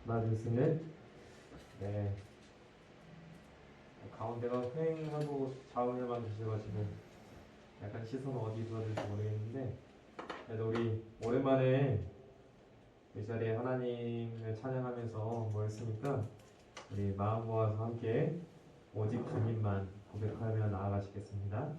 하나 둘 셋. 네. 가운데가 휑하고 좌우에만 주셔가지고 약간 시선 어디 둬야 될지 모르겠는데, 그래도 우리 오랜만에 이 자리에 하나님을 찬양하면서 모였으니까 우리 마음 모아서 함께 오직 주님만 고백하며 나아가시겠습니다.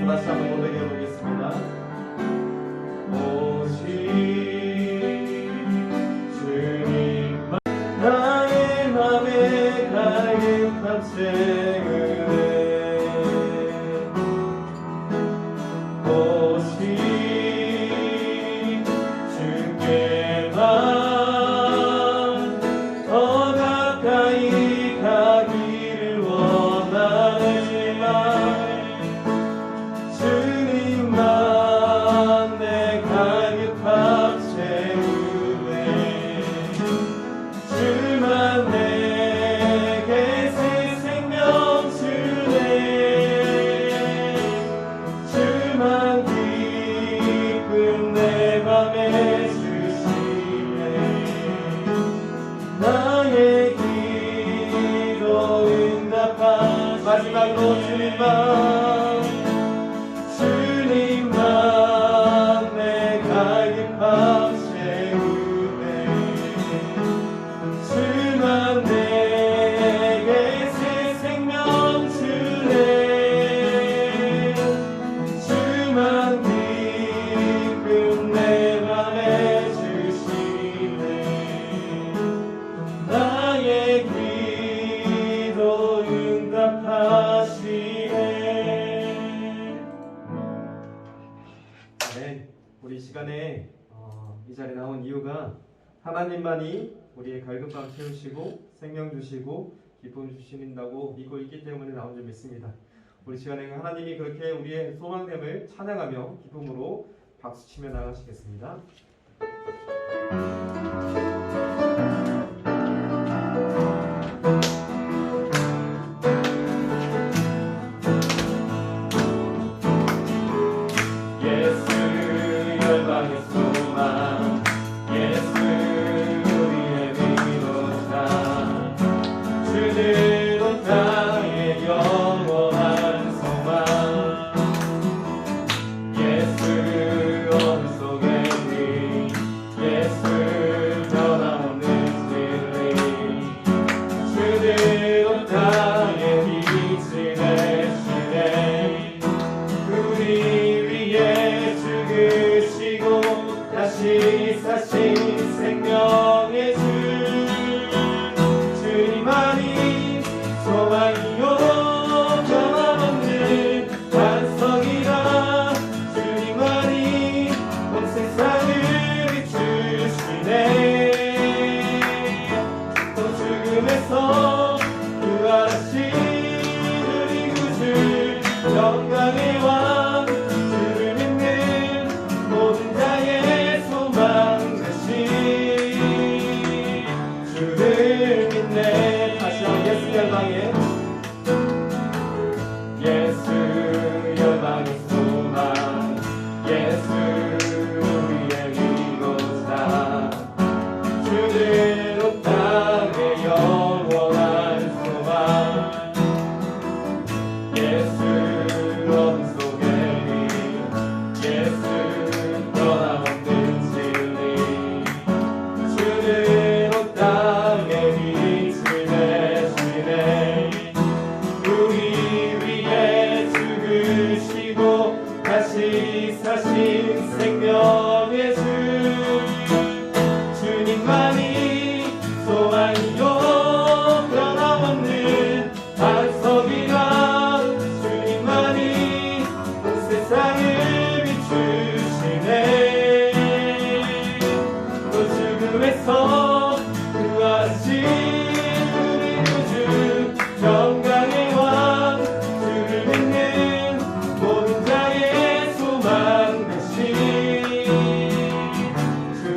다시 한번 고백해 보겠습니다. 오직 주님만 나의 맘에 갈급한 채우네. 오직 주께만 더 가까이 가기를 원하지만 주님만 내 갈급함 채우네. 주만 내게 새 생명 주네. 주만 기쁨 내 맘에 주시네. 나의 기도 응답하시네. 마지막으로 주님만 내 갈급함 채우네. 주만 내게 새 생명 주네. 주만 기쁨 내 맘에 주시네. 나의 기도 응답하시네. 네, 우리 시간에 이 자리에 나온 이유가 하나님만이 우리의 갈급함 채우시고 생명 주시고 기쁨 주신다고 믿고 있기 때문에 나온 줄 믿습니다. 우리 시간에 하나님이 그렇게 우리의 소망됨을 찬양하며 기쁨으로 박수치며 나가시겠습니다. 그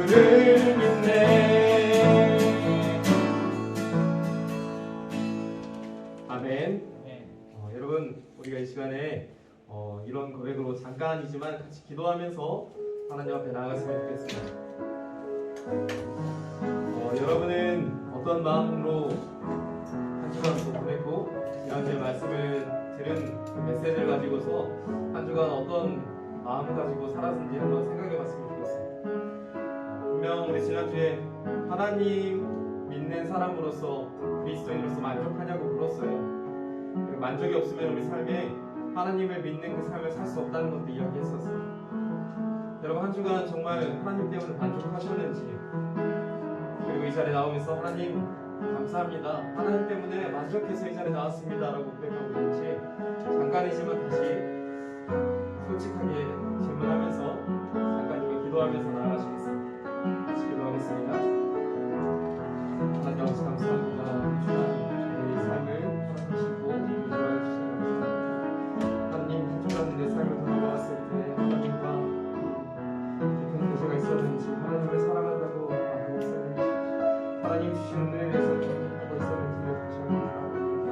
주를 믿네. 아멘. 여러분 우리가 이 시간에 이런 고백으로 잠깐이지만 같이 기도하면서 하나님 앞에 나아갔으면 좋겠습니다. 여러분은 어떤 마음으로 한 주간 또 보냈고 지난주에 말씀을 들은 그 메시지를 가지고서 한 주간 어떤 마음을 가지고 살았는지 한번 생각해 봤으면 좋겠어요. 분명 우리 지난주에 하나님 믿는 사람으로서 그리스도인으로서 만족하냐고 물었어요. 그리고 만족이 없으면 우리 삶에 하나님을 믿는 그 삶을 살 수 없다는 것도 이야기했었어요. 여러분 한 주간 정말 하나님 때문에 만족하셨는지, 그리고 이 자리에 나오면서 하나님 감사합니다, 하나님 때문에 만족해서 이 자리에 나왔습니다 라고 고백하고 있는지 잠깐이지만 다시 솔직하게 질문하면서 잠깐 기도하면서 나아가시겠습니다. 같이 기도하겠습니다. 하나님 아버지 감사합니다. 주의 삶을 허락하시고 인도하여 주시옵소서. 하나님 한 주간 내 삶을 돌아보았을 때 하나님과 깊은 교제가 있었는지, 하나님을 사랑한다고 말하고 있었는지, 하나님 주신 은혜에 대해서 기억하고 있었는지를 다시 한번 바랍니다.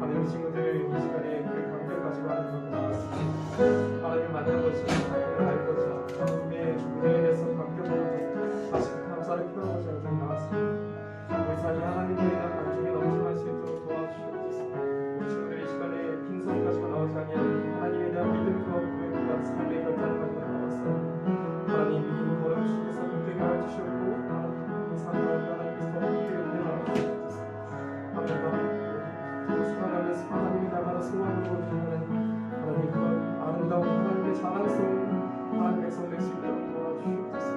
하나님 친구들 이 시간에 그 관계를 가지고 하나님 앞에 나왔습니다. 하나님 만난 것이 하나님을 알 것이야. 하나님의 은혜에 대해서 감격하고 다시 감사를 표현하고자 하는 나왔습니다. 우리 삶이 하나님에 대한 만족이 넘쳐날 수 있도록 도와주시옵소서. 우리 친구들이 이 시간에 빈손 가지고 나오지 아니하고 하나님에 대한 믿음과 고백과 삶의 결단을 가지고 나왔어요. 하나님 이 걸음 속에서 힘들게 해주시옵고 하나님 이 삶 가운데 하나님께서 더 힘들게 은혜를 주시옵소서. 하나님 살아가면서 하나님이 나가다 소망으로 보는 하나님 그 아름다운 하나님의 자랑스러운 하나님의 백성 될 수 있도록 도와주시옵소서.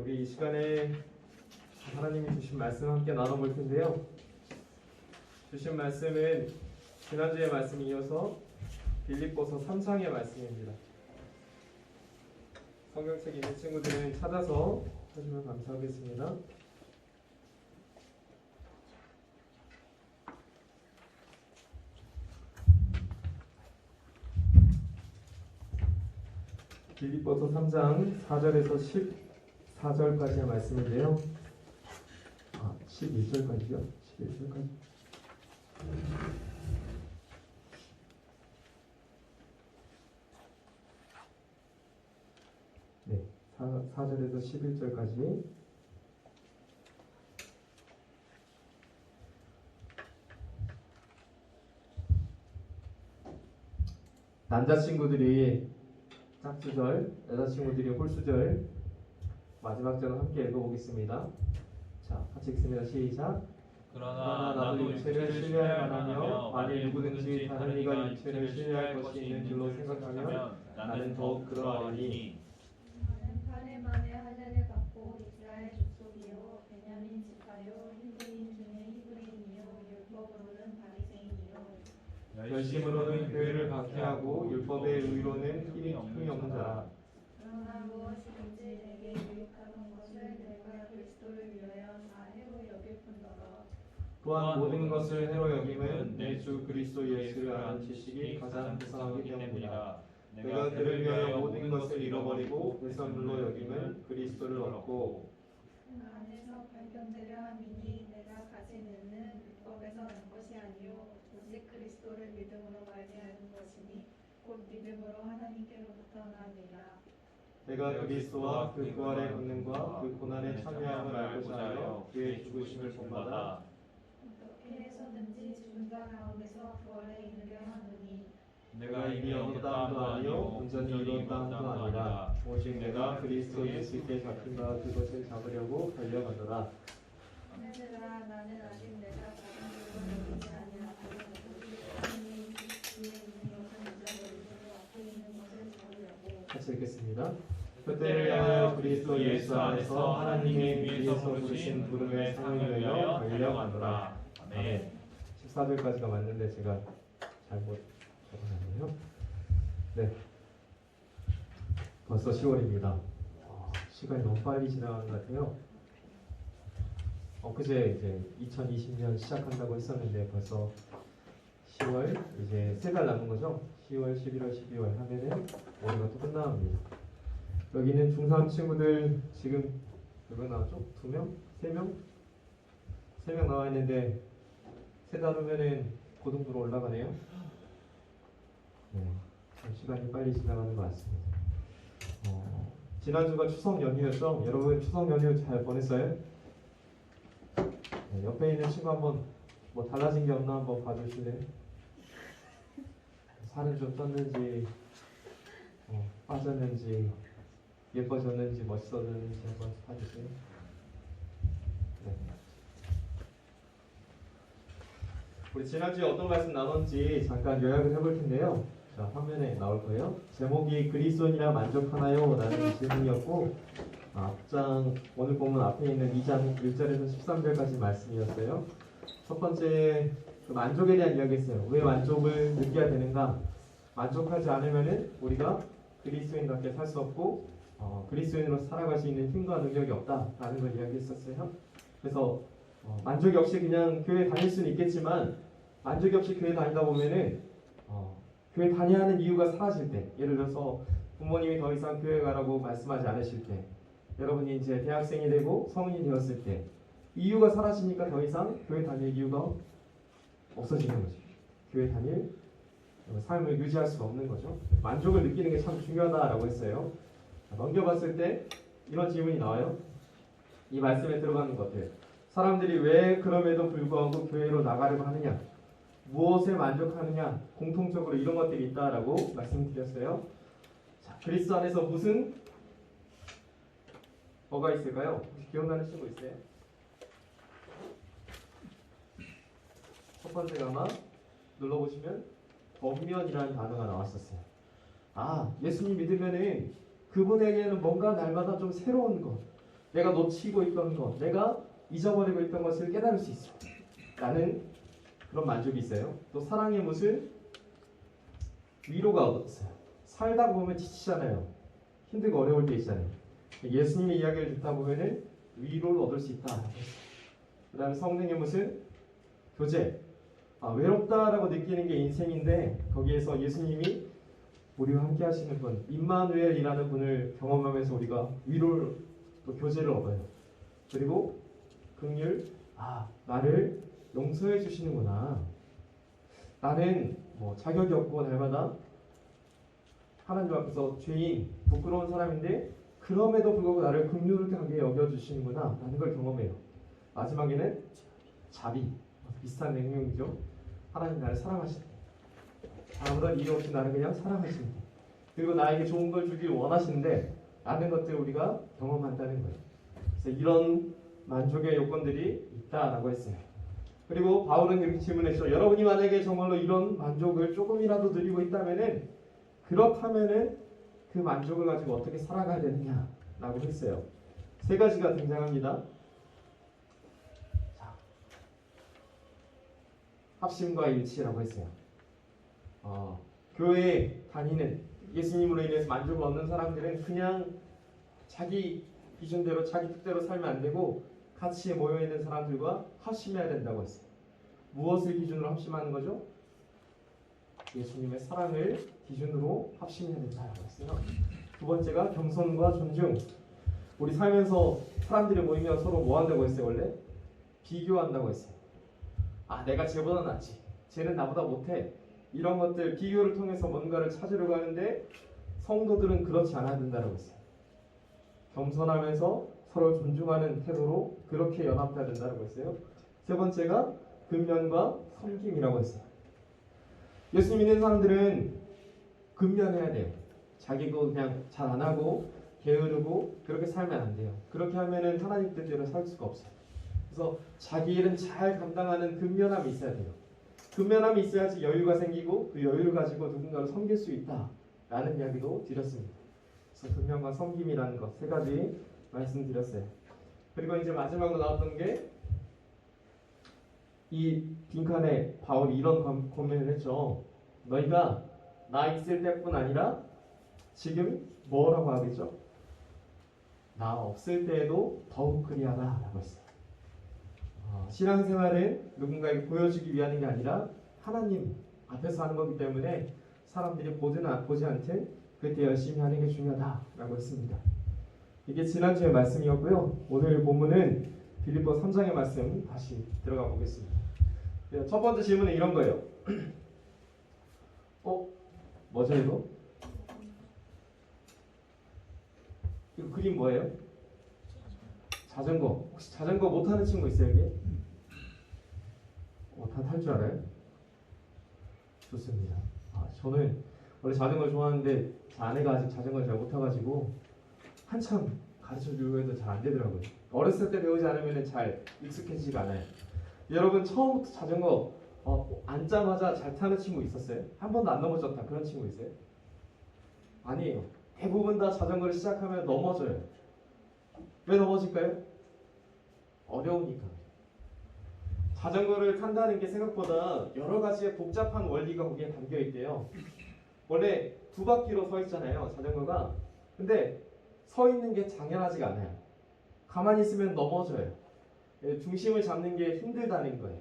우리 이 시간에 하나님이 주신 말씀을 함께 나눠볼 텐데요. 주신 말씀은 지난주의 말씀에 이어서 빌립보서 3장의 말씀입니다. 성경책 있는 친구들은 찾아서 해주면 감사하겠습니다. 빌립보서 3장 4절에서 14절까지의 말씀인데요. 11절까지요? 11절까지. 네, 4절에서 11절까지. 남자친구들이 짝수절, 여자친구들이 홀수절, 마지막 절은 함께 읽어보겠습니다. 자, 같이 읽습니다. 시작. 그러나 나도 육체를 신뢰할 만하며 만일 누구든지 다른 이가 육체를 신뢰할 것이 있는 줄로 생각하면 나는 더욱 그러하니. 나는 8일 만에 할례를 받고 이스라엘 족속이요 베냐민 지파요 히브리인 중에 히브리인이요 율법으로는 바리새인이요 열심으로는 교회를 박해하고 율법의 의로는 힘이 없는 자라. 그러나 무엇이든지 내게 유익하던 것을 내가 그리스도를 위하여 다 해로 여길 뿐더러 또한 모든 것을 해로 여김은 내 주 그리스도 예수를 아는 지식이 가장 무상하기 때문이라. 내가 그를 위하여 모든 것을 잃어버리고 불선물로 여김은 그리스도를 얻고 그 안에서 발견되려 함이니 내가 가진 은은 율법에서 난 것이 아니요 오직 그리스도를 믿음으로 말미암은 것이니 곧 믿음으로 하나님께로부터 나니라. 내가 그리스도와 그 부활의 권능과 그 고난에 참여함을 알고자 하여 그의 죽으심을 본받아 어떻게 해서든지 죽은 자 가운데서 부활에 이르려 하노니 내가 이미 얻었다함도 아니요 온전히 이루었다함도 아니라 오직 내가 그리스도 예수께 잡힌 바 그것을 잡으려고 달려가더라. 얘들아 나는 아직 내가 작은 줄로 여기지 아니하고 하나님의 뒤에 있는 것을 잊어버리고 앞에 있는 것을 잡으려고. 같이 읽겠습니다. 그때를 위하여 그리스도 예수 안에서 하나님의 위에서 부르신 부름의 상을 위하여 달려가노라. 아멘. 14절까지가 맞는데 제가 잘못 적어놨네요. 네, 벌써 10월입니다. 시간이 너무 빨리 지나가는 것 같아요. 그제 이제 2020년 시작한다고 했었는데 벌써 10월 이제 3달 남은 거죠. 10월, 11월, 12월 하면은 올해가 또 끝나갑니다. 여기 있는 중3 친구들 지금 몇 명 나왔죠? 2명? 3명? 3명 나와 있는데 3달 후면은 고등부로 올라가네요. 네, 참 시간이 빨리 지나가는 것 같습니다. 지난주가 추석 연휴였죠? 여러분 추석 연휴 잘 보냈어요? 네, 옆에 있는 친구 한번 뭐 달라진 게 없나 한번 봐주실래요? 살은 좀 쪘는지 빠졌는지 예뻐졌는지 멋있어졌는지 한번 봐주세요. 네. 우리 지난주에 어떤 말씀 나눴는지 잠깐 요약을 해볼 텐데요. 자, 화면에 나올 거예요. 제목이 그리스도인이라 만족하나요? 라는 질문이었고 앞장 오늘 본문 앞에 있는 2장 1절에서 13절까지 말씀이었어요. 첫 번째 그 만족에 대한 이야기였어요. 왜 만족을 느껴야 되는가? 만족하지 않으면은 우리가 그리스도인답게 살 수 없고 그리스도인으로 살아갈 수 있는 힘과 능력이 없다라는 걸 이야기했었어요. 그래서 만족이 없이 그냥 교회 다닐 수는 있겠지만 만족이 없이 교회 다니다 보면은 교회 다녀야 하는 이유가 사라질 때, 예를 들어서 부모님이 더 이상 교회 가라고 말씀하지 않으실 때, 여러분이 이제 대학생이 되고 성인이 되었을 때 이유가 사라지니까 더 이상 교회 다닐 이유가 없어지는 거죠. 교회 다닐 삶을 유지할 수가 없는 거죠. 만족을 느끼는 게 참 중요하다라고 했어요. 넘겨봤을 때 이런 질문이 나와요. 이 말씀에 들어가는 것들. 사람들이 왜 그럼에도 불구하고 교회로 나가려고 하느냐? 무엇에 만족하느냐? 공통적으로 이런 것들이 있다라고 말씀드렸어요. 자, 그리스도 안에서 무슨 뭐가 있을까요? 혹시 기억나는 친구 있어요? 첫 번째가 아마 눌러보시면 권면이라는 단어가 나왔었어요. 예수님 믿으면은 그분에게는 뭔가 날마다 좀 새로운 것, 내가 놓치고 있던 것, 내가 잊어버리고 있던 것을 깨달을 수 있어. 라는 그런 만족이 있어요. 또 사랑의 무슨 위로가 얻었어요. 살다 보면 지치잖아요. 힘들고 어려울 때 있잖아요. 예수님의 이야기를 듣다 보면은 위로를 얻을 수 있다. 그 다음에 성령의 무슨 교제. 외롭다라고 느끼는 게 인생인데 거기에서 예수님이 우리와 함께 하시는 분, 임마누엘이라는 분을 경험하면서 우리가 위로를 또 교제를 얻어요. 그리고 긍휼, 나를 용서해 주시는구나. 나는 자격이 없고 날마다 하나님 앞에서 죄인, 부끄러운 사람인데 그럼에도 불구하고 나를 긍휼하게 여겨주시는구나 라는 걸 경험해요. 마지막에는 자비, 비슷한 내용이죠. 하나님 나를 사랑하시네. 아무런 이유 없이 나를 그냥 사랑하시네. 그리고 나에게 좋은 걸 주길 원하시는데 라는 것들을 우리가 경험한다는 거예요. 그래서 이런 만족의 요건들이 있다라고 했어요. 그리고 바울은 이렇게 질문했죠. 여러분이 만약에 정말로 이런 만족을 조금이라도 누리고 있다면은 그렇다면은 그 만족을 가지고 어떻게 살아가야 되느냐라고 했어요. 3가지가 등장합니다. 자, 합심과 일치라고 했어요. 교회에 다니는 예수님으로 인해서 만족을 얻는 사람들은 그냥 자기 기준대로 자기 뜻대로 살면 안 되고 같이 모여있는 사람들과 합심해야 된다고 했어요. 무엇을 기준으로 합심하는 거죠? 예수님의 사랑을 기준으로 합심해야 된다고 했어요. 두 번째가 겸손과 존중. 우리 살면서 사람들이 모이면 서로 뭐 한다고 했어요? 원래? 비교한다고 했어요. 내가 쟤보다 낫지. 쟤는 나보다 못해. 이런 것들 비교를 통해서 뭔가를 찾으려고 하는데 성도들은 그렇지 않아야 된다고 했어요. 겸손하면서 서로 존중하는 태도로 그렇게 연합해야 된다고 했어요. 3번째가 근면과 섬김이라고 했어요. 예수 믿는 사람들은 근면해야 돼요. 자기도 그냥 잘 안 하고 게으르고 그렇게 살면 안 돼요. 그렇게 하면은 하나님 뜻대로 살 수가 없어요. 그래서 자기 일은 잘 감당하는 근면함이 있어야 돼요. 근면함이 있어야지 여유가 생기고 그 여유를 가지고 누군가를 섬길 수 있다라는 이야기도 드렸습니다. 그래서 근면과 섬김이라는 것 3가지 말씀드렸어요. 그리고 이제 마지막으로 나왔던 게 이 빈칸에 바울이 이런 고민을 했죠. 너희가 나 있을 때뿐 아니라 지금 뭐라고 하겠죠? 나 없을 때에도 더욱 그리하다라고 했어요. 신앙생활은 누군가에게 보여주기 위한 게 아니라 하나님 앞에서 하는 거기 때문에 사람들이 보지 않든 그때 열심히 하는 게 중요하다라고 했습니다. 이게 지난주의 말씀이었고요. 오늘 본문은 빌립보 3장의 말씀 다시 들어가 보겠습니다. 첫 번째 질문은 이런 거예요. 뭐죠 이거? 이거 그림 뭐예요? 자전거. 혹시 자전거 못하는 친구 있어요 여기? 다 탈 줄 알아요? 좋습니다. 저는 원래 자전거 좋아하는데 아내가 아직 자전거를 잘 못 타가지고 한참 가르쳐주려고 해도 잘 안 되더라고요. 어렸을 때 배우지 않으면 잘 익숙해지지가 않아요. 여러분 처음부터 자전거 앉자마자 잘 타는 친구 있었어요? 한 번도 안 넘어졌다 그런 친구 있어요? 아니에요. 대부분 다 자전거를 시작하면 넘어져요. 왜 넘어질까요? 어려우니까. 자전거를 탄다는 게 생각보다 여러 가지의 복잡한 원리가 거기에 담겨 있대요. 원래 두 바퀴로 서 있잖아요, 자전거가. 근데 서 있는 게 당연하지가 않아요. 가만히 있으면 넘어져요. 중심을 잡는 게 힘들다는 거예요.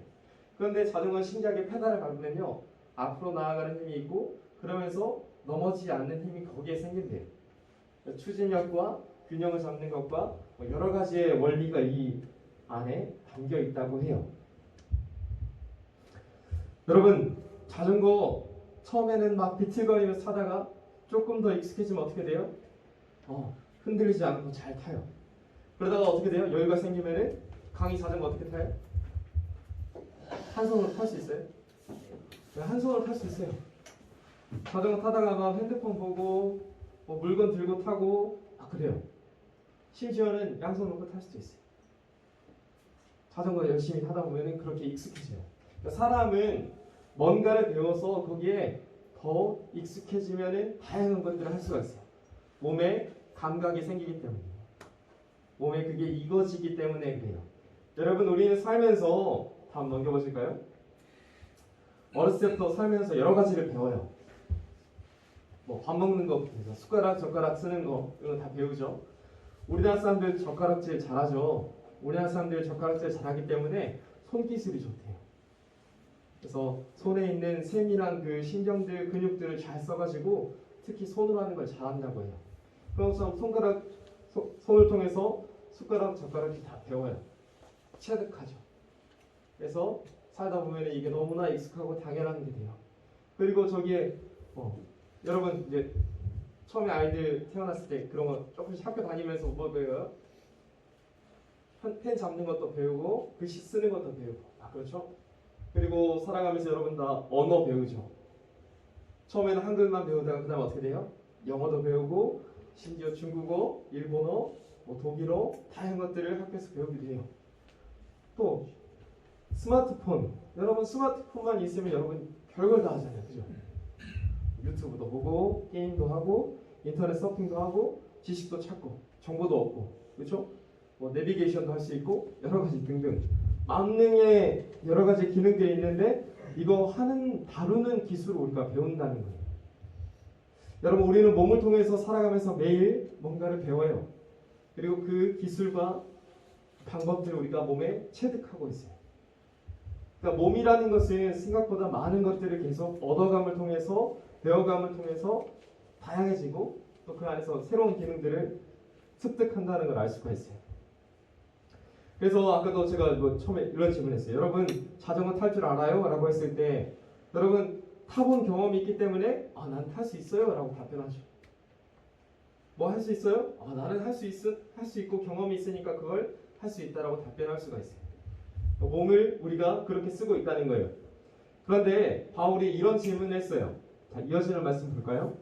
그런데 자전거는 신기하게 페달을 밟으면요, 앞으로 나아가는 힘이 있고 그러면서 넘어지지 않는 힘이 거기에 생긴대요. 추진력과 균형을 잡는 것과 여러 가지의 원리가 이 안에 담겨 있다고 해요. 여러분 자전거 처음에는 막 비틀거리면서 타다가 조금 더 익숙해지면 어떻게 돼요? 흔들리지 않고 잘 타요. 그러다가 어떻게 돼요? 여유가 생기면은 강의 자전거 어떻게 타요? 한 손으로 탈 수 있어요? 한 손으로 탈 수 있어요. 자전거 타다가 막 핸드폰 보고 물건 들고 타고 그래요. 심지어는 양손으로 탈 수도 있어요. 자전거 열심히 타다 보면은 그렇게 익숙해져요. 그러니까 사람은 뭔가를 배워서 거기에 더 익숙해지면은 다양한 것들을 할 수가 있어요. 몸에 감각이 생기기 때문에, 몸에 그게 익어지기 때문에 그래요. 여러분 우리는 살면서 다음 넘겨보실까요? 어렸을 때부터 살면서 여러 가지를 배워요. 밥 먹는 거 배우죠. 숟가락, 젓가락 쓰는 거 이런 거 다 배우죠. 우리나라 사람들 젓가락질 잘하죠. 우리나라 사람들 젓가락질 잘하기 때문에 손기술이 좋대요. 그래서 손에 있는 세밀한 그 신경들, 근육들을 잘 써가지고 특히 손으로 하는 걸 잘한다고 해요. 그래서 손을 통해서 숟가락, 젓가락이 다 배워요. 체득하죠. 그래서 살다 보면 이게 너무나 익숙하고 당연한 게 돼요. 그리고 저기에 여러분 이제 처음에 아이들 태어났을 때 그런 거 조금씩 학교 다니면서 뭐 배워요? 펜 잡는 것도 배우고 글씨 쓰는 것도 배우고 그렇죠? 그리고 살아가면서 여러분 다 언어 배우죠. 처음에는 한글만 배우다가 그 다음 어떻게 돼요? 영어도 배우고 심지어 중국어, 일본어, 독일어 다양한 것들을 학교에서 배우게 돼요. 또 스마트폰, 여러분 스마트폰만 있으면 여러분 별걸 다 하잖아요. 그죠? 유튜브도 보고 게임도 하고 인터넷 서핑도 하고 지식도 찾고 정보도 얻고 그렇죠? 내비게이션도 할 수 있고 여러 가지 등등 만능의 여러 가지 기능들이 있는데 이거 다루는 기술을 우리가 배운다는 거예요. 여러분 우리는 몸을 통해서 살아가면서 매일 뭔가를 배워요. 그리고 그 기술과 방법들을 우리가 몸에 체득하고 있어요. 그러니까 몸이라는 것은 생각보다 많은 것들을 계속 얻어감을 통해서 배워감을 통해서 다양해지고 또 그 안에서 새로운 기능들을 습득한다는 걸 알 수가 있어요. 그래서 아까도 제가 처음에 이런 질문했어요. 여러분 자전거 탈 줄 알아요? 라고 했을 때 여러분 타본 경험이 있기 때문에 난 탈 수 있어요? 라고 답변하죠. 뭐 할 수 있어요? 나는 할 수 있고 경험이 있으니까 그걸 할 수 있다라고 답변할 수가 있어요. 몸을 우리가 그렇게 쓰고 있다는 거예요. 그런데 바울이 이런 질문을 했어요. 자, 이어지는 말씀 볼까요?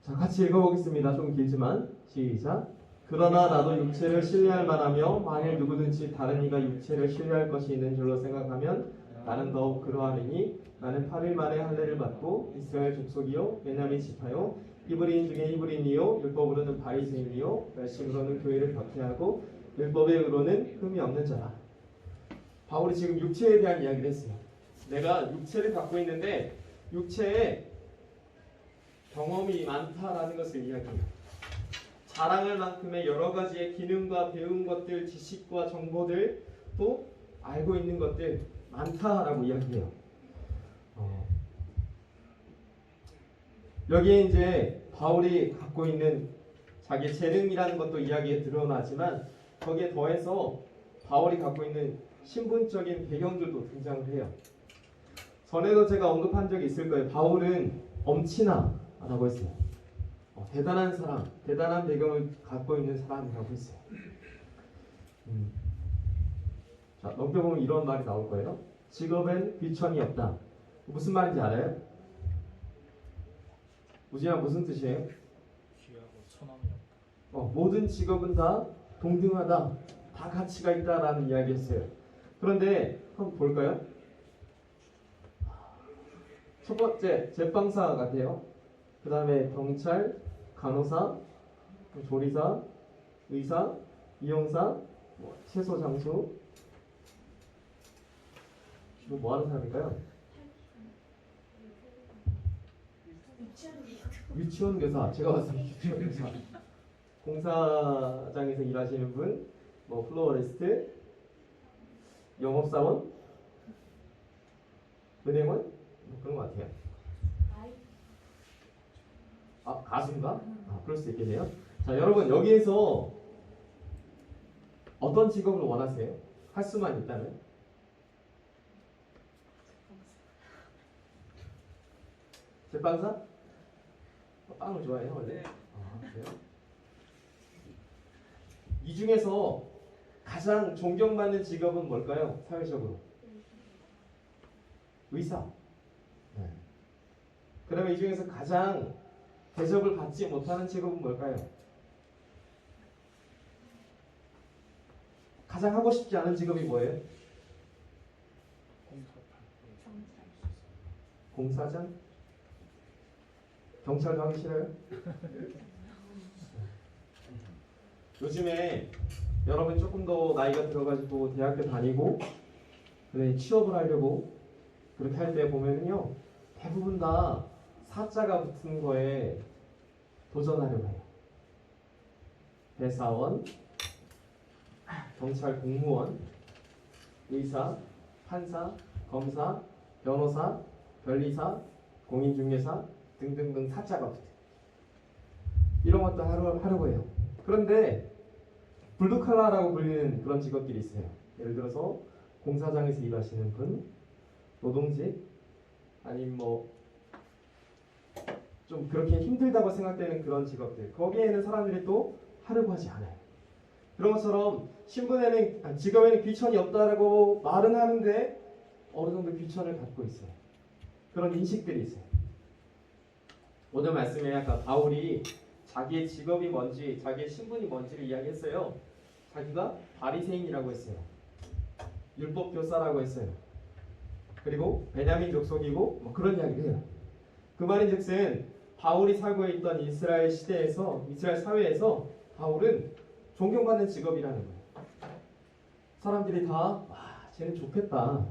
자, 같이 읽어보겠습니다. 좀 길지만 시작. 그러나 나도 육체를 신뢰할 만하며 만일 누구든지 다른 이가 육체를 신뢰할 것이 있는 줄로 생각하면 나는 더욱 그러하리니 나는 8일 만에 할례를 받고 이스라엘 족속이요 베냐민 지파요 히브리인 중에 히브리인이요 율법으로는 바리새인이요 열심으로는 교회를 박해하고 율법의 의로는 흠이 없는 자라. 바울이 지금 육체에 대한 이야기를 했어요. 내가 육체를 갖고 있는데 육체에 경험이 많다라는 것을 이야기해요. 자랑할 만큼의 여러 가지의 기능과 배운 것들, 지식과 정보들, 또 알고 있는 것들 많다라고 이야기해요. 여기에 이제 바울이 갖고 있는 자기 재능이라는 것도 이야기에 드러나지만 거기에 더해서 바울이 갖고 있는 신분적인 배경들도 등장을 해요. 전에도 제가 언급한 적이 있을 거예요. 바울은 엄친아라고 했어요. 대단한 사람, 대단한 배경을 갖고 있는 사람이라고 했어요. 자, 넘겨보면 이런 말이 나올 거예요. 직업엔 귀천이 없다. 무슨 말인지 알아요? 우지야, 무슨 뜻이에요? 귀하고 천함이 없다. 모든 직업은 다 동등하다. 다 가치가 있다라는 이야기였어요. 그런데 한번 볼까요? 첫 번째, 제빵사 같아요. 그 다음에 경찰, 간호사, 조리사, 의사, 이용사, 채소 장수. 이거 뭐 하는 사람일까요? 유치원 교사. 제가 봤을 때 유치원 교사. 공사장에서 일하시는 분, 플로어리스트, 영업사원, 은행원, 그런 것 같아요. 가수인가? 그럴 수 있겠네요. 자, 여러분 여기에서 어떤 직업을 원하세요? 할 수만 있다면? 제빵사? 빵을 좋아해요 원래? 그래요? 이 중에서 가장 존경받는 직업은 뭘까요? 사회적으로? 의사. 네. 그러면 이 중에서 가장 대접을 받지 못하는 직업은 뭘까요? 가장 하고 싶지 않은 직업이 뭐예요? 공사장? 경찰도 하기 싫어요? 요즘에 여러분 조금 더 나이가 들어가지고 대학교 다니고 취업을 하려고 그렇게 할 때 보면은요, 대부분 다 사자가 붙은 거에 도전하려고 해요. 회사원, 경찰 공무원, 의사, 판사, 검사, 변호사, 변리사, 공인중개사 등등등 사자가 붙어요. 이런 것도 하려고 해요. 그런데 블루칼라라고 불리는 그런 직업들이 있어요. 예를 들어서 공사장에서 일하시는 분, 노동직, 아니면 좀 그렇게 힘들다고 생각되는 그런 직업들, 거기에는 사람들이 또 하려고 하지 않아요. 그런 것처럼 직업에는 귀천이 없다라고 말은 하는데 어느 정도 귀천을 갖고 있어요. 그런 인식들이 있어요. 오늘 말씀에 아까 바울이 자기의 직업이 뭔지, 자기의 신분이 뭔지를 이야기했어요. 자기가 바리새인이라고 했어요. 율법 교사라고 했어요. 그리고 베냐민 족속이고 그런 이야기를 해요. 그 말인즉슨 바울이 살고 있던 이스라엘 시대에서, 이스라엘 사회에서 바울은 존경받는 직업이라는 거예요. 사람들이 다 쟤는 좋겠다.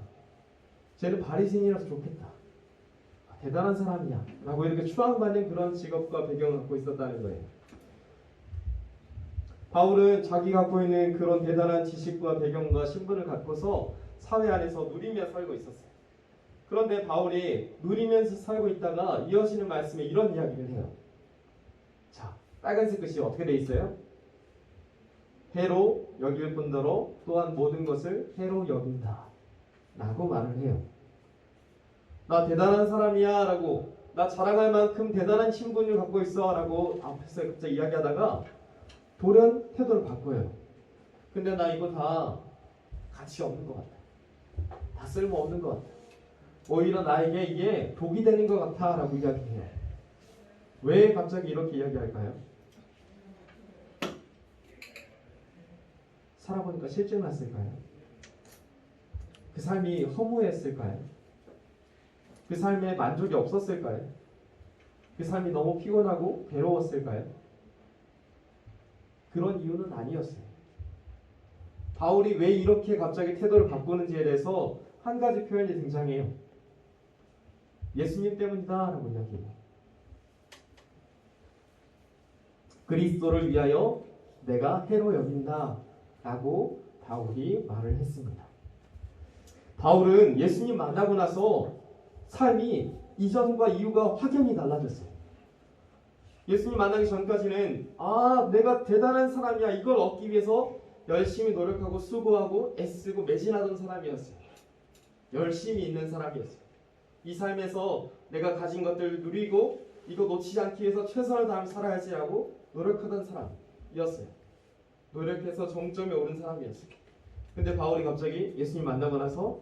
쟤는 바리새인이라서 좋겠다. 대단한 사람이야 라고 이렇게 추앙받는 그런 직업과 배경을 갖고 있었다는 거예요. 바울은 자기 갖고 있는 그런 대단한 지식과 배경과 신분을 갖고서 사회 안에서 누리며 살고 있었어요. 그런데 바울이 누리면서 살고 있다가 이어지는 말씀에 이런 이야기를 해요. 자, 빨간색 글씨 어떻게 돼 있어요? 해로 여길 뿐더러 또한 모든 것을 해로 여긴다 라고 말을 해요. 나 대단한 사람이야 라고, 나 자랑할 만큼 대단한 신분을 갖고 있어 라고 앞에서 갑자기 이야기하다가 돌연 태도를 바꿔요. 근데 나 이거 다 가치 없는 것 같다. 다 쓸모없는 것 같다. 오히려 나에게 이게 독이 되는 것 같아 라고 이야기해요. 왜 갑자기 이렇게 이야기할까요? 살아보니까 실증 났을까요? 그 삶이 허무했을까요? 그 삶에 만족이 없었을까요? 그 삶이 너무 피곤하고 괴로웠을까요? 그런 이유는 아니었어요. 바울이 왜 이렇게 갑자기 태도를 바꾸는지에 대해서 한 가지 표현이 등장해요. 예수님 때문이다 라고 이야기해요. 그리스도를 위하여 내가 해로 여긴다 라고 바울이 말을 했습니다. 바울은 예수님 만나고 나서 삶이 이전과 이후가 확연히 달라졌어요. 예수님 만나기 전까지는 내가 대단한 사람이야, 이걸 얻기 위해서 열심히 노력하고 수고하고 애쓰고 매진하던 사람이었어요. 열심히 있는 사람이었어요. 이 삶에서 내가 가진 것들을 누리고 이거 놓치지 않기 위해서 최선을 다하며 살아야지 하고 노력하던 사람이었어요. 노력해서 정점에 오른 사람이었어요. 근데 바울이 갑자기 예수님 만나고 나서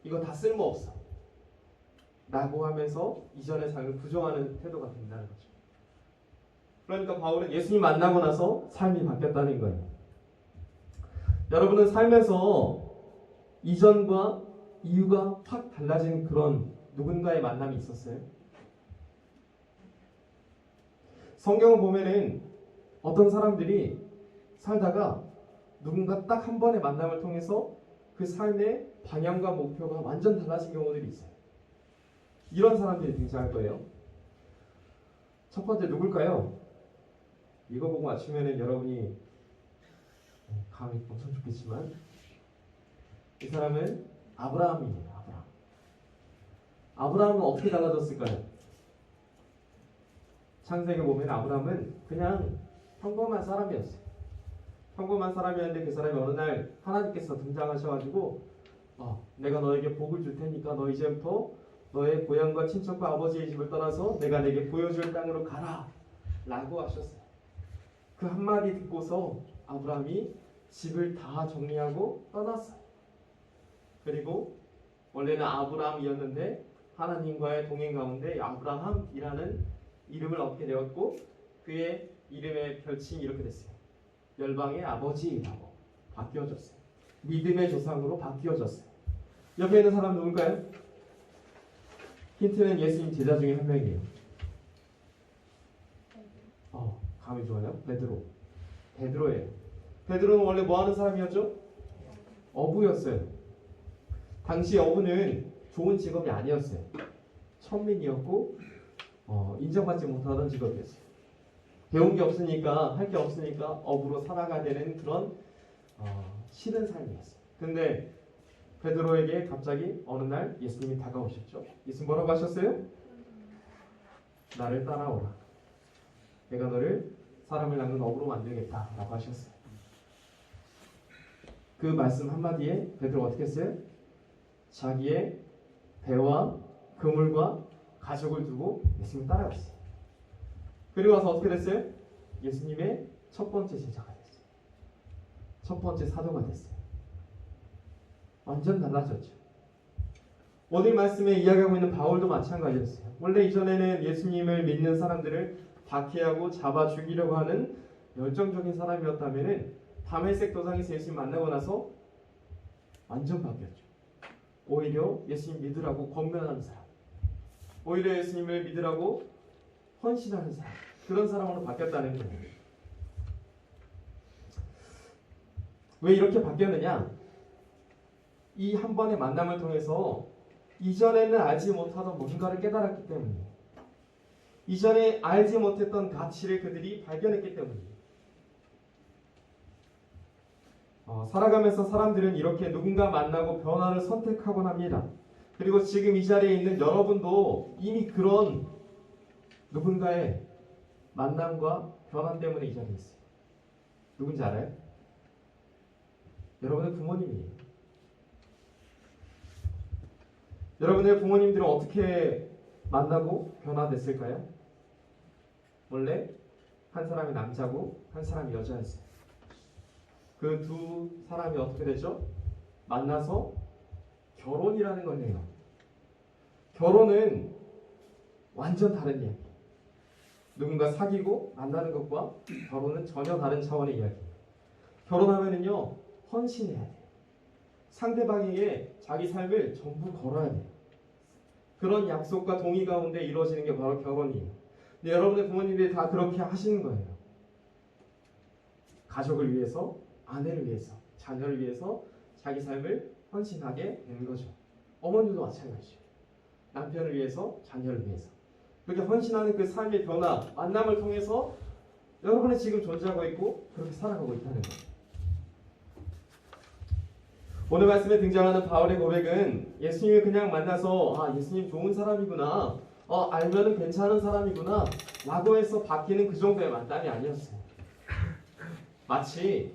이거 다 쓸모없어 라고 하면서 이전의 삶을 부정하는 태도가 된다는 거죠. 그러니까 바울은 예수님 만나고 나서 삶이 바뀌었다는 거예요. 여러분은 삶에서 이전과 이유가 확 달라진 그런 누군가의 만남이 있었어요? 성경을 보면은 어떤 사람들이 살다가 누군가 딱 한 번의 만남을 통해서 그 삶의 방향과 목표가 완전 달라진 경우들이 있어요. 이런 사람들이 등장할 거예요. 첫 번째 누굴까요? 이거 보고 맞추면은 여러분이 감이 엄청 좋겠지만 이 사람은 아브라함이에요. 아브라함은 어떻게 달라졌을까요? 창세기 보면 아브라함은 그냥 평범한 사람이었어요. 평범한 사람이었는데 그 사람이 어느 날 하나님께서 등장하셔가지고 내가 너에게 복을 줄 테니까 너 이제부터 너의 고향과 친척과 아버지의 집을 떠나서 내가 내게 보여줄 땅으로 가라 라고 하셨어요. 그 한마디 듣고서 아브라함이 집을 다 정리하고 떠났어요. 그리고 원래는 아브라함이었는데 하나님과의 동행 가운데 아브라함이라는 이름을 얻게 되었고 그의 이름의 별칭이 이렇게 됐어요. 열방의 아버지라고 바뀌어졌어요. 믿음의 조상으로 바뀌어졌어요. 옆에 있는 사람 누굴까요? 힌트는 예수님 제자 중에 한 명이에요. 감이 좋아요. 베드로예요. 베드로는 원래 뭐 하는 사람이었죠? 어부였어요. 당시 어부는 좋은 직업이 아니었어요. 천민이었고 인정받지 못하던 직업이었어요. 배운 게 없으니까 할 게 없으니까 어부로 살아가야 되는 그런 싫은 삶이었어요. 근데 베드로에게 갑자기 어느 날 예수님이 다가오셨죠. 예수님 뭐라고 하셨어요? 나를 따라오라. 내가 너를 사람을 낚는 어부로 만들겠다 라고 하셨어요. 그 말씀 한마디에 베드로가 어떻게 했어요? 자기의 배와 그물과 가족을 두고 예수님 따라갔어요. 그리고 와서 어떻게 됐어요? 예수님의 첫 번째 제자가 됐어요. 첫 번째 사도가 됐어요. 완전 달라졌죠. 오늘 말씀에 이야기하고 있는 바울도 마찬가지였어요. 원래 이전에는 예수님을 믿는 사람들을 박해하고 잡아 죽이려고 하는 열정적인 사람이었다면 다메섹 도상에서 예수님 만나고 나서 완전 바뀌었죠. 오히려 예수님 믿으라고 권면하는 사람, 오히려 예수님을 믿으라고 헌신하는 사람, 그런 사람으로 바뀌었다는 거예요. 왜 이렇게 바뀌었느냐? 이 한 번의 만남을 통해서 이전에는 알지 못하던 뭔가를 깨달았기 때문이에요. 이전에 알지 못했던 가치를 그들이 발견했기 때문이에요. 살아가면서 사람들은 이렇게 누군가 만나고 변화를 선택하곤 합니다. 그리고 지금 이 자리에 있는 여러분도 이미 그런 누군가의 만남과 변화 때문에 이 자리에 있어요. 누군지 알아요? 여러분의 부모님이에요. 여러분의 부모님들은 어떻게 만나고 변화됐을까요? 원래 한 사람이 남자고 한 사람이 여자였어요. 그 두 사람이 어떻게 되죠? 만나서 결혼이라는 걸 해요. 결혼은 완전 다른 이야기. 누군가 사귀고 만나는 것과 결혼은 전혀 다른 차원의 이야기예요. 결혼하면은요, 헌신해야 돼요. 상대방에게 자기 삶을 전부 걸어야 돼요. 그런 약속과 동의 가운데 이루어지는 게 바로 결혼이에요. 근데 여러분의 부모님들이 다 그렇게 하시는 거예요. 가족을 위해서, 아내를 위해서, 자녀를 위해서 자기 삶을 헌신하게 되는 거죠. 어머니도 마찬가지죠. 남편을 위해서, 자녀를 위해서. 그렇게 헌신하는 그 삶의 변화, 만남을 통해서 여러분이 지금 존재하고 있고 그렇게 살아가고 있다는 거예요. 오늘 말씀에 등장하는 바울의 고백은 예수님을 그냥 만나서 예수님 좋은 사람이구나, 알면은 괜찮은 사람이구나 라고 해서 바뀌는 그 정도의 만남이 아니었어요. 마치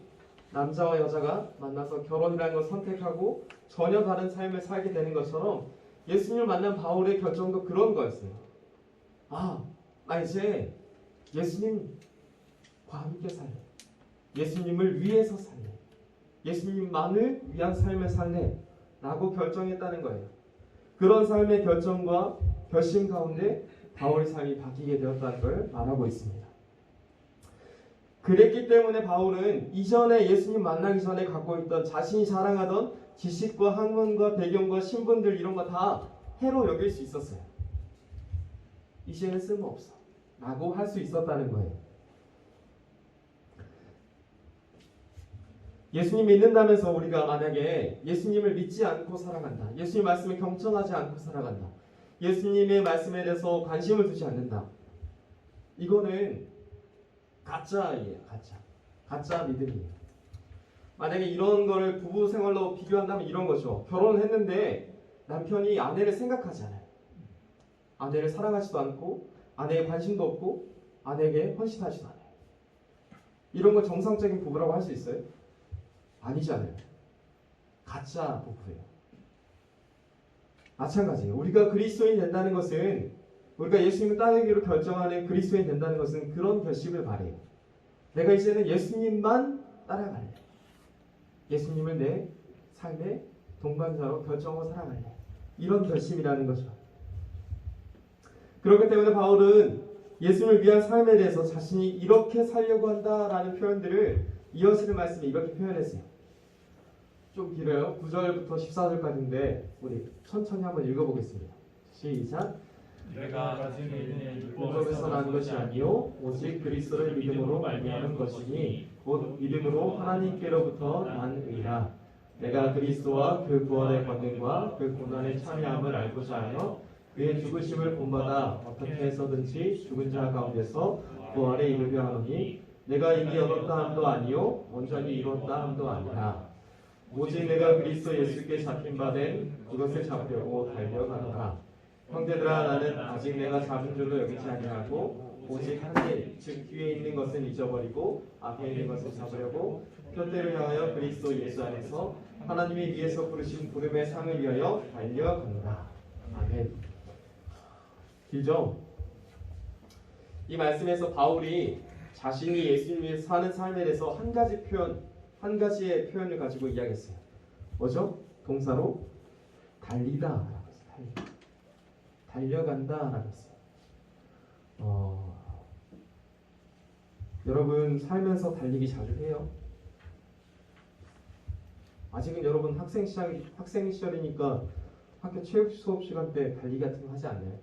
남자와 여자가 만나서 결혼이라는 걸 선택하고 전혀 다른 삶을 살게 되는 것처럼 예수님을 만난 바울의 결정도 그런 거였어요. 나 이제 예수님과 함께 살래. 예수님을 위해서 살래. 예수님만을 위한 삶을 살래 라고 결정했다는 거예요. 그런 삶의 결정과 결심 가운데 바울의 삶이 바뀌게 되었다는 걸 말하고 있습니다. 그랬기 때문에 바울은 이전에 예수님 만나기 전에 갖고 있던 자신이 자랑하던 지식과 학문과 배경과 신분들 이런 거 다 해로 여길 수 있었어요. 이제는 쓸모없어 라고 할 수 있었다는 거예요. 예수님 믿는다면서 우리가 만약에 예수님을 믿지 않고 살아간다, 예수님 말씀을 경청하지 않고 살아간다, 예수님의 말씀에 대해서 관심을 두지 않는다, 이거는 가짜예요. 가짜 믿음이에요. 만약에 이런 거를 부부 생활로 비교한다면 이런 거죠. 결혼을 했는데 남편이 아내를 생각하지 않아요. 아내를 사랑하지도 않고 아내에 관심도 없고 아내에게 헌신하지도 않아요. 이런 걸 정상적인 부부라고 할 수 있어요? 아니잖아요. 가짜 부부예요. 마찬가지예요. 우리가 그리스도인 된다는 것은, 우리가 예수님을 따르기로 결정하는 그리스도인 된다는 것은 그런 결심을 바래요. 내가 이제는 예수님만 따라갈래. 예수님을 내 삶의 동반자로 결정하고 살아갈래. 이런 결심이라는 거죠. 그렇기 때문에 바울은 예수님을 위한 삶에 대해서 자신이 이렇게 살려고 한다라는 표현들을 이어지는 말씀에 이렇게 표현했어요. 좀 길어요. 9절부터 14절까지인데 우리 천천히 한번 읽어보겠습니다. 시작. 내가 가진 일은 율법에서 난 것이 아니요 오직 그리스도를 믿음으로 말미암은 것이니 곧 믿음으로 하나님께로부터 난 의라. 내가 그리스도와 그 구원의 권능과 그 고난에 참여함을 알고자 하여 그의 죽으심을 본받아 어떻게 해서든지 죽은 자 가운데서 부활에 이르려 하노니 내가 이미 얻었다 함도 아니요 온전히 이뤘다 함도 아니라 오직 내가 그리스도 예수께 잡힌 바 된 그것을 잡려고 달려가노라. 형제들아, 나는 아직 내가 잡은 줄로 여기지 아니하고 오직 한 일, 즉 뒤에 있는 것은 잊어버리고 앞에 있는 것을 잡으려고 표대를 향하여 그리스도 예수 안에서 하나님이 위에서 부르신 부름의 상을 위하여 달려가노라. 아멘. 길죠? 이 말씀에서 바울이 자신이 예수님 위해서 사는 삶에 대해서 한 가지의 표현을 가지고 이야기했어요. 뭐죠? 동사로 달리다라고 했어요. 달려간다라고 했어요. 여러분 살면서 달리기 자주 해요? 아직은 여러분 학생 시절이니까 학교 체육 수업 시간 때 달리기 같은 거 하지 않나요?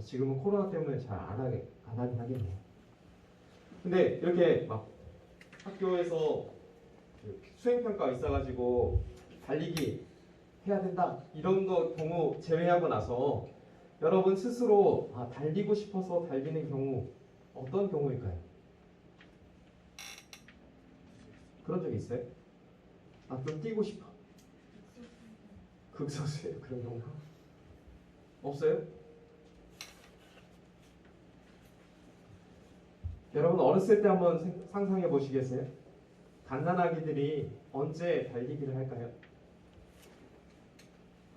지금은 코로나 때문에 잘 안 하긴 하겠네요. 근데 이렇게 막 학교에서 수행평가가 있어가지고 달리기 해야 된다 이런 거 경우 제외하고 나서 여러분 스스로 달리고 싶어서 달리는 경우 어떤 경우일까요? 그런 적 있어요? 좀 뛰고 싶어. 극소수예요. 그런 경우가 없어요? 여러분 어렸을 때 한번 상상해 보시겠어요? 갓난아기들이 언제 달리기를 할까요?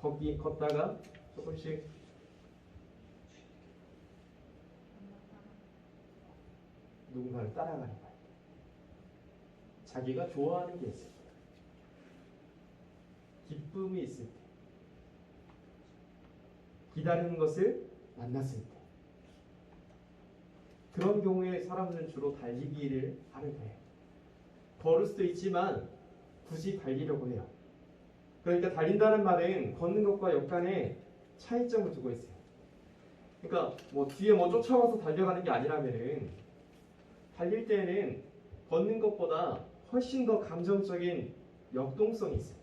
걷다가 조금씩 누군가를 따라가는 거예요. 자기가 좋아하는 게 있을 때, 기쁨이 있을 때, 기다리는 것을 만났을 때, 그런 경우에 사람들은 주로 달리기를 하는 거예요. 걸을 수도 있지만 굳이 달리려고 해요. 그러니까 달린다는 말은 걷는 것과 약간의 차이점을 두고 있어요. 그러니까 뒤에 쫓아와서 달려가는 게 아니라면은 달릴 때는 걷는 것보다 훨씬 더 감정적인 역동성이 있어요.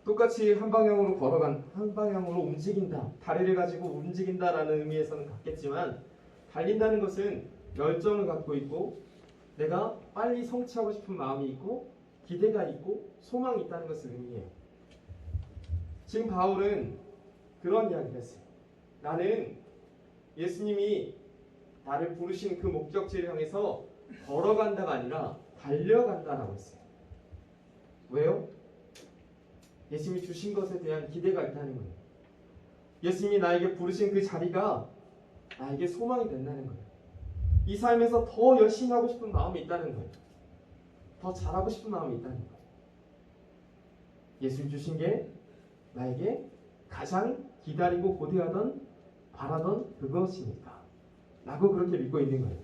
똑같이 한 방향으로 한 방향으로 움직인다, 다리를 가지고 움직인다라는 의미에서는 같겠지만 달린다는 것은 열정을 갖고 있고 내가 빨리 성취하고 싶은 마음이 있고 기대가 있고 소망이 있다는 것을 의미해요. 지금 바울은 그런 이야기를 했어요. 나는 예수님이 나를 부르신 그 목적지를 향해서 걸어간다가 아니라 달려간다라고 했어요. 왜요? 예수님이 주신 것에 대한 기대가 있다는 거예요. 예수님이 나에게 부르신 그 자리가 나에게 소망이 된다는 거예요. 이 삶에서 더 열심히 하고 싶은 마음이 있다는 거예요. 더 잘하고 싶은 마음이 있다는 거예요. 예수님 주신 게 나에게 가장 기다리고 고대하던 바라던 그것이니까 라고 그렇게 믿고 있는 거예요.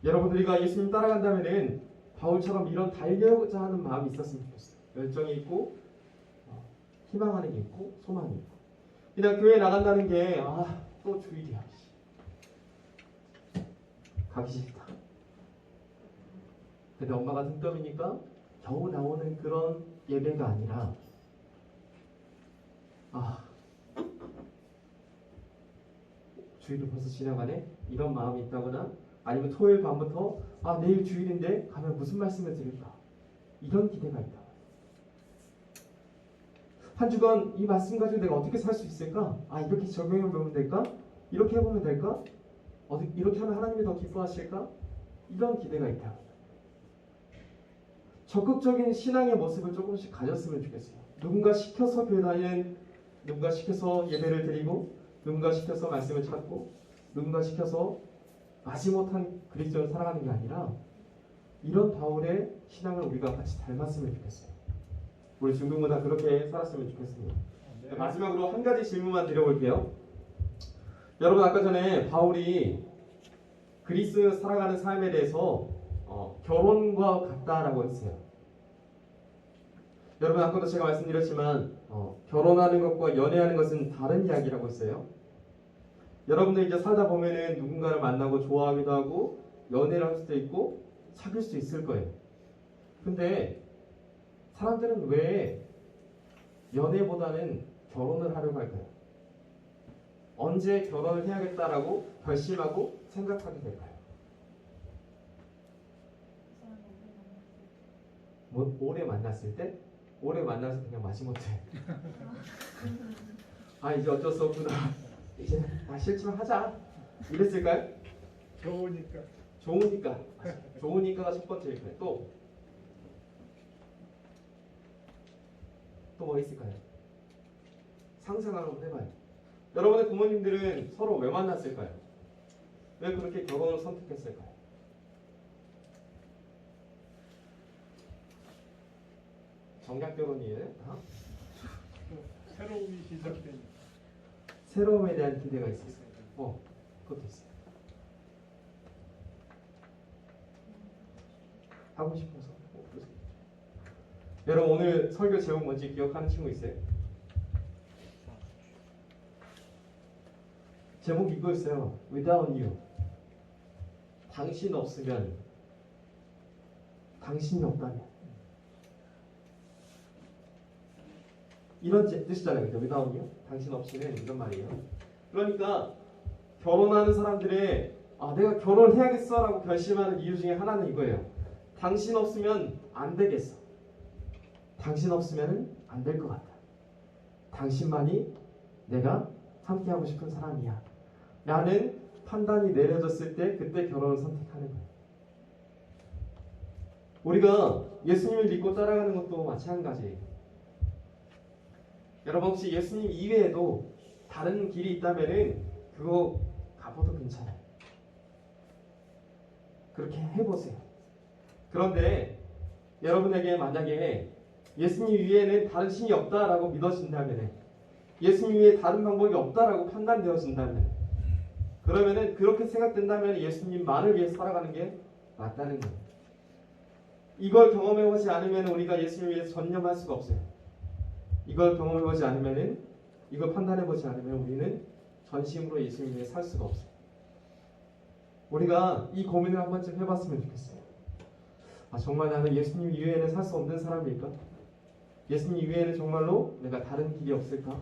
여러분들이가 예수님 따라간다면은 바울처럼 이런 달려고자 하는 마음이 있었으면 좋겠어요. 열정이 있고 희망하는 게 있고 소망이 있고. 그냥 교회 나간다는 게 또 주일이야. 가기 싫다. 근데 엄마가 등 떠미니까 겨우 나오는 그런 예배가 아니라 주일이 벌써 지나가네? 이런 마음이 있다거나 아니면 토요일 밤부터 내일 주일인데 가면 무슨 말씀을 들을까? 이런 기대가 있다. 한 주간 이 말씀 가지고 내가 어떻게 살 수 있을까? 이렇게 적용해 보면 될까? 이렇게 해보면 될까? 이렇게 하면 하나님이 더 기뻐하실까? 이런 기대가 있다. 적극적인 신앙의 모습을 조금씩 가졌으면 좋겠어요. 누군가 시켜서 교회 다니는, 누군가 시켜서 예배를 드리고, 누군가 시켜서 말씀을 찾고, 누군가 시켜서 마지못한 그리스도를 살아가는 게 아니라 이런 바울의 신앙을 우리가 같이 닮았으면 좋겠어요. 우리 중동보다 그렇게 살았으면 좋겠습니다. 네. 마지막으로 한 가지 질문만 드려볼게요. 여러분 아까 전에 바울이 그리스 살아가는 삶에 대해서 결혼과 같다라고 했어요. 여러분 아까도 제가 말씀드렸지만 결혼하는 것과 연애하는 것은 다른 이야기라고 했어요. 여러분들 이제 살다 보면은 누군가를 만나고 좋아하기도 하고 연애를 할 수도 있고 사귈 수 있을 거예요. 근데 사람들은 왜 연애보다는 결혼을 하려고 할까요? 언제 결혼을 해야겠다라고 결심하고 생각하게 될까요? 오래 만났을 때? 오래 만나서 그냥 마지못해 이제 어쩔 수 없구나, 이제 싫지만 하자 이랬을까요? 좋으니까. 좋으니까가 첫 번째일 거예요. 또 뭐 있을까요? 상상을 한번 해봐요. 여러분의 부모님들은 서로 왜 만났을까요? 왜 그렇게 결혼을 선택했을까요? 정략 결혼이에요? 새로움이 시작된. 새로움에 대한 기대가 있었어요. 그것도 있어요. 하고 싶어서. 여러분 오늘 설교 제목 뭔지 기억하는 친구 있어요? 제목이 이거였어요. Without you. 당신 없으면, 당신이 없다면. 이런 뜻이잖아요. Without you. 당신 없이는 이런 말이에요. 그러니까 결혼하는 사람들의 내가 결혼해야겠어 라고 결심하는 이유 중에 하나는 이거예요. 당신 없으면 안 되겠어. 당신 없으면 안 될 것 같아. 당신만이 내가 함께하고 싶은 사람이야 라는 판단이 내려졌을 때 그때 결혼을 선택하는 거예요. 우리가 예수님을 믿고 따라가는 것도 마찬가지예요. 여러분 혹시 예수님 이외에도 다른 길이 있다면 그거 가봐도 괜찮아요. 그렇게 해보세요. 그런데 여러분에게 만약에 예수님 위에는 다른 신이 없다라고 믿어진다면, 예수님 위에 다른 방법이 없다라고 판단되어진다면, 그러면은 그렇게 생각된다면 예수님만을 위해 살아가는 게 맞다는 거예요. 이걸 경험해보지 않으면 우리가 예수님 위해서 전념할 수가 없어요. 이걸 경험해보지 않으면은, 이걸 판단해보지 않으면 우리는 전심으로 예수님 위해 살 수가 없어요. 우리가 이 고민을 한 번쯤 해봤으면 좋겠어요. 정말 나는 예수님 이외에는 살 수 없는 사람일까? 예수님 이외에는 정말로 내가 다른 길이 없을까?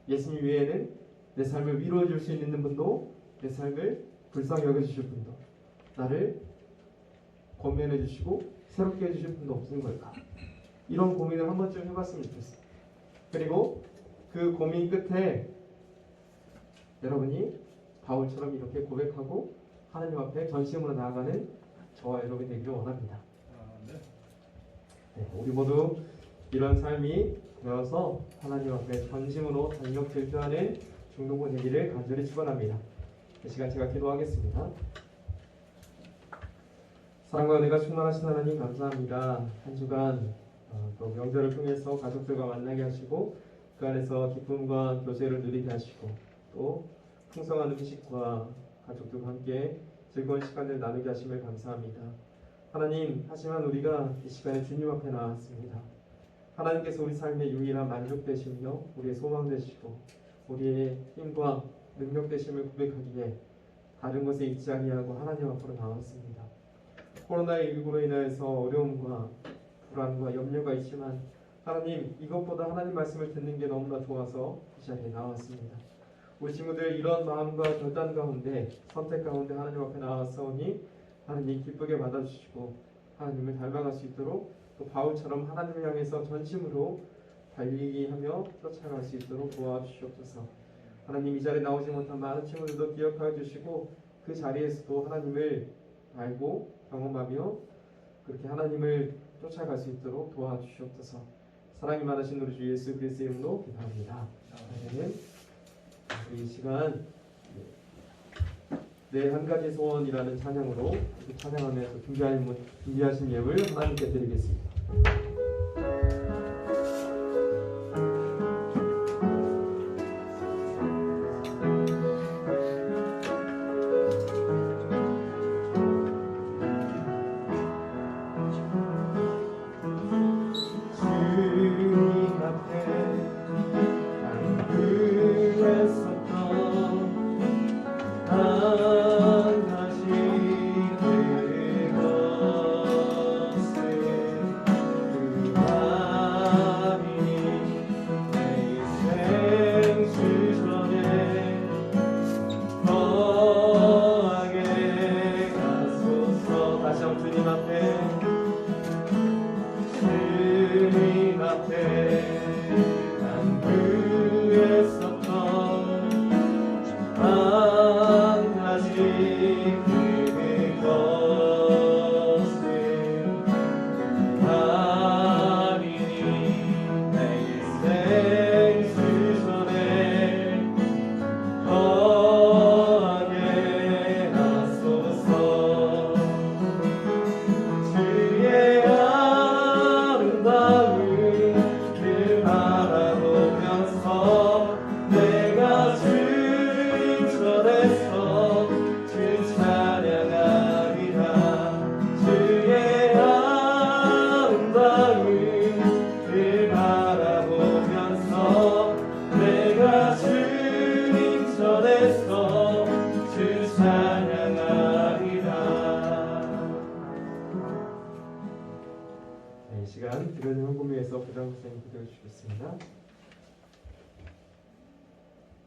예수님 이외에는 내 삶을 위로해 줄 수 있는 분도, 내 삶을 불쌍히 여겨주실 분도, 나를 권면해 주시고 새롭게 해주실 분도 없는 걸까? 이런 고민을 한 번쯤 해봤으면 좋겠어요. 그리고 그 고민 끝에 여러분이 바울처럼 이렇게 고백하고 하나님 앞에 전심으로 나아가는 저와 여러분이 되기를 원합니다. 네, 우리 모두 이런 삶이 되어서 하나님 앞에 전심으로 전력 질주하는 중동부 되기를 간절히 축원합니다. 이 시간 제가 기도하겠습니다. 사랑과 은혜가 충만하신 하나님 감사합니다. 한 주간 또 명절을 통해서 가족들과 만나게 하시고 그 안에서 기쁨과 교제를 누리게 하시고 또 풍성한 음식과 가족들과 함께 즐거운 시간을 나누게 하심을 감사합니다. 하나님, 하지만 우리가 이 시간에 주님 앞에 나왔습니다. 하나님께서 우리 삶의 유일한 만족 되시며 우리의 소망 되시고 우리의 힘과 능력 되심을 고백하기에 다른 것에 있지 아니하고 하나님 앞으로 나왔습니다. 코로나19로 인해서 어려움과 불안과 염려가 있지만 하나님, 이것보다 하나님 말씀을 듣는 게 너무나 좋아서 이 자리에 나왔습니다. 우리 친구들 이런 마음과 결단 가운데 선택 가운데 하나님 앞에 나왔사오니 하나님 기쁘게 받아주시고 하나님을 닮아갈 수 있도록 또 바울처럼 하나님을 향해서 전심으로 달리기 하며 쫓아갈 수 있도록 도와주시옵소서. 하나님, 이 자리에 나오지 못한 많은 친구들도 기억하여 주시고 그 자리에서도 하나님을 알고 경험하며 그렇게 하나님을 쫓아갈 수 있도록 도와주시옵소서. 사랑이 많으신 우리 주 예수 그리스도의 이름으로 기도합니다. 아멘. 이 시간 내 한 가지 소원이라는 찬양으로 찬양하면서 준비하신 예물 하나님께 드리겠습니다.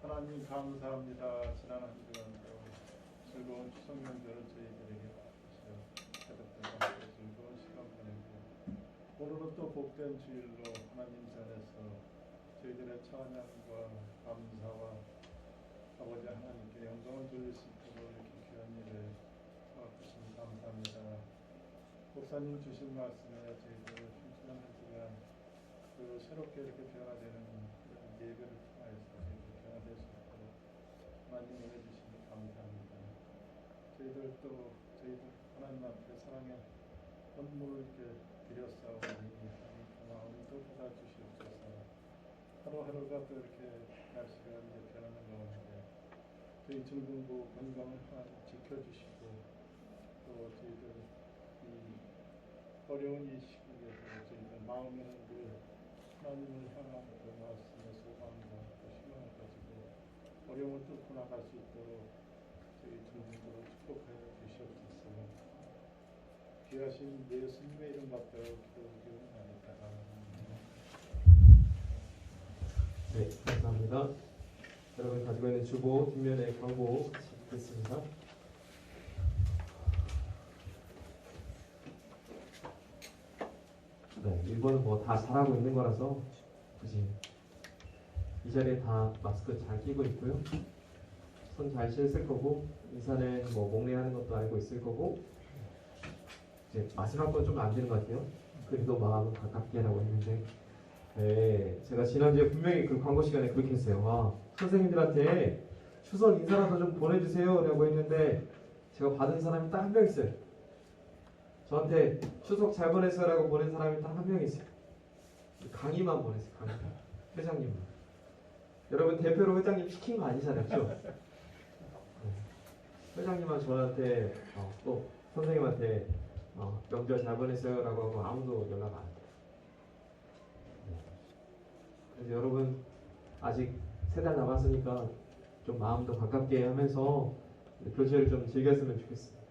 하나님 감사합니다. 지난 한 주간도 즐거운 추석 명절을 저희들에게 주셔 가족들과 즐거운 시간 보내고 오늘은 또 복된 주일로 하나님 전에서 저희들의 찬양과 감사와 아버지 하나님께 영광을 돌릴 수 있도록 이렇게 귀한 일에 도와주시니 감사합니다. 목사님 주신 말씀에 저희들 춤추는 한 주간 그 새롭게 이렇게 변화되는 그런 예배를 통하여서 변화될 수 있도록 하나님 은혜 주시니 감사합니다. 저희들 또 저희들 하나님 앞에 사랑의 헌물을 이렇게 드렸사오니 하나님 그 마음도 받아주시옵소서. 하루하루가 또 이렇게 날씨가 이제 변하는 가운데 저희 중등부 건강을 하나님 지켜주시고 또 저희들 이 어려운 이 시국에서 저희들 마음에는 늘 하나님을 향한 그 말씀의 소망과 또 희망을 가지고 어려움을 뚫고 나갈 수 있도록 저희 중등부를 축복하여 주시옵소서. 귀하신 예수님의 이름 받들어 기도드리옵나이다. 네, 감사합니다. 여러분 가지고 있는 주보 뒷면에 광고 같이 읽겠습니다. 네, 1번은 뭐 다 잘하고 있는 거라서 굳이 이 자리에 다 마스크 잘 끼고 있고요. 손 잘 씻을 거고 인사는 뭐 목례하는 것도 알고 있을 거고 이제 마지막 건 좀 안 되는 것 같아요. 그래도 마음은 가깝게 하라고 했는데 네, 제가 지난주에 분명히 그 광고 시간에 그렇게 했어요. 선생님들한테 추석 인사라도 좀 보내주세요 라고 했는데 제가 받은 사람이 딱 한 명 있어요. 저한테 추석 잘 보냈어요 라고 보낸 사람이 딱 한 명 있어요. 강의만 보냈어요. 강의. 회장님만. 여러분 대표로 회장님 시킨 거 아니잖아요. 그렇죠? 회장님만 저한테 또 선생님한테 명절 잘 보냈어요 라고 하고 아무도 연락 안 해요. 그래서 여러분 아직 3달 남았으니까 좀 마음도 가깝게 하면서 교제를 좀 즐겼으면 좋겠습니다.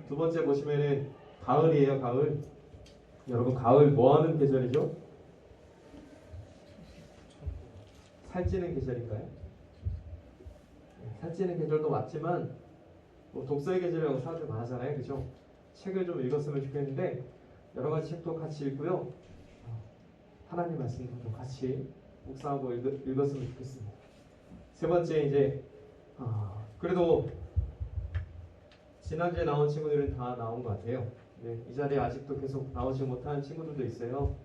두 번째 보시면은 가을이에요. 가을. 여러분 가을 뭐 하는 계절이죠? 살찌는 계절인가요? 살찌는 계절도 맞지만 뭐 독서의 계절이라고 사람들 많아잖아요. 그죠? 책을 좀 읽었으면 좋겠는데 여러 가지 책도 같이 읽고요. 하나님 말씀도 좀 같이 묵상하고 읽었으면 좋겠습니다. 세 번째 이제 그래도 지난주에 나온 친구들은 다 나온 것 같아요. 네, 이 자리에 아직도 계속 나오지 못하는 친구들도 있어요.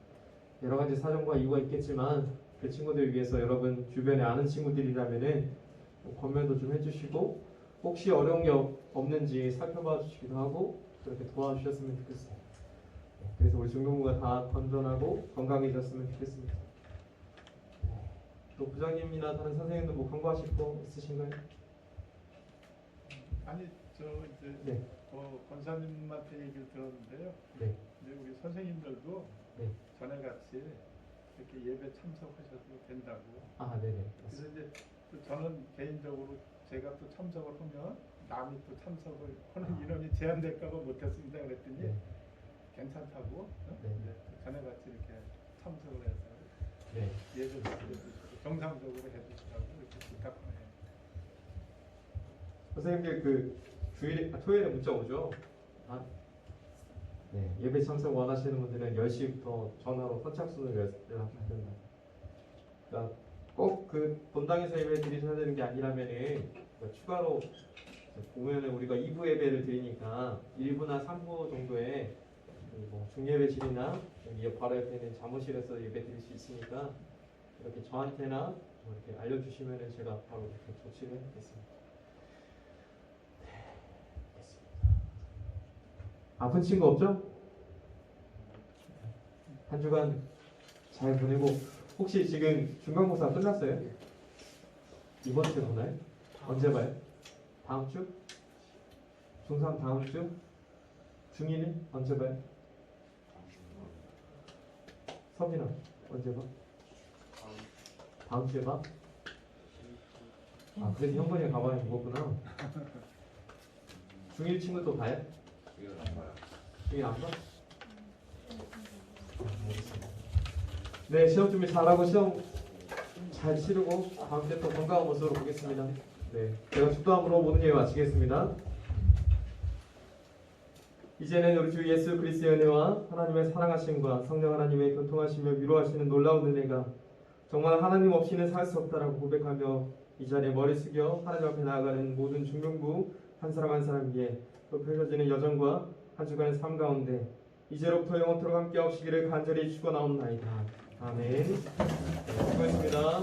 여러 가지 사정과 이유가 있겠지만 그 친구들 위해서 여러분 주변에 아는 친구들이라면은 권면도 좀 해주시고 혹시 어려운 게 없는지 살펴봐 주시기도 하고 그렇게 도와주셨으면 좋겠습니다. 네, 그래서 우리 중동부가 다 건전하고 건강해졌으면 좋겠습니다. 또 부장님이나 다른 선생님도 뭐 광고하실 거 있으신가요? 아니 저 이제 네. 권사님한테 얘기를 들었는데요. 네. 이제 우리 선생님들도 네. 전에 같이 이렇게 예배 참석하셔도 된다고. 네네. 그래서 이제 또 저는 개인적으로 제가 또 참석을 하면 남이 또 참석을 하는 인원이 제한될까봐 못했습니다. 그랬더니 네. 괜찮다고. 네. 이제 전에 같이 이렇게 참석을 해서 네. 예배를 드려주시고 정상적으로 해주시라고 이렇게 부탁하네요. 선생님들 그 토요일에 문자 오죠? 네. 예배 참석 원하시는 분들은 10시부터 전화로 선착순을 연락해야 된다. 그러니까 꼭 그 본당에서 예배 드리셔야 되는 게 아니라면은 추가로 보면은 우리가 2부 예배를 드리니까 1부나 3부 정도에 뭐 중예배실이나 여기 바로 옆에 있는 사무실에서 예배 드릴 수 있으니까 이렇게 저한테나 이렇게 알려주시면은 제가 바로 이렇게 조치를 하겠습니다. 아픈 친구 없죠? 한 주간 잘 보내고 혹시 지금 중간고사 끝났어요? 이번 주에 보나요? 언제 봐요? 다음 주? 중3 다음 주? 중2는 언제 봐요? 서빈아 언제 봐? 다음 주에 봐? 그래서 형번이가 가방에 먹었구나. 중1 친구도 봐요? 중1 안 봐? 알겠습니다. 네, 시험 준비 잘하고 시험 잘 치르고 다음 주에 또 건강한 모습으로 보겠습니다. 네, 제가 축도함으로 모든 예배 마치겠습니다. 이제는 우리 주 예수 그리스도의 은혜와 하나님의 사랑하심과 성령 하나님의 교통하시며 위로하시는 놀라운 은혜가 정말 하나님 없이는 살 수 없다라고 고백하며 이 자리에 머리 숙여 하나님 앞에 나아가는 모든 중명부 한 사람 한 사람 위에 또 펼쳐지는 여정과 한 주간의 삶 가운데 이제로부터 영원토록 함께 하시기를 간절히 축원하옵나이다. 아멘. 네, 수고했습니다.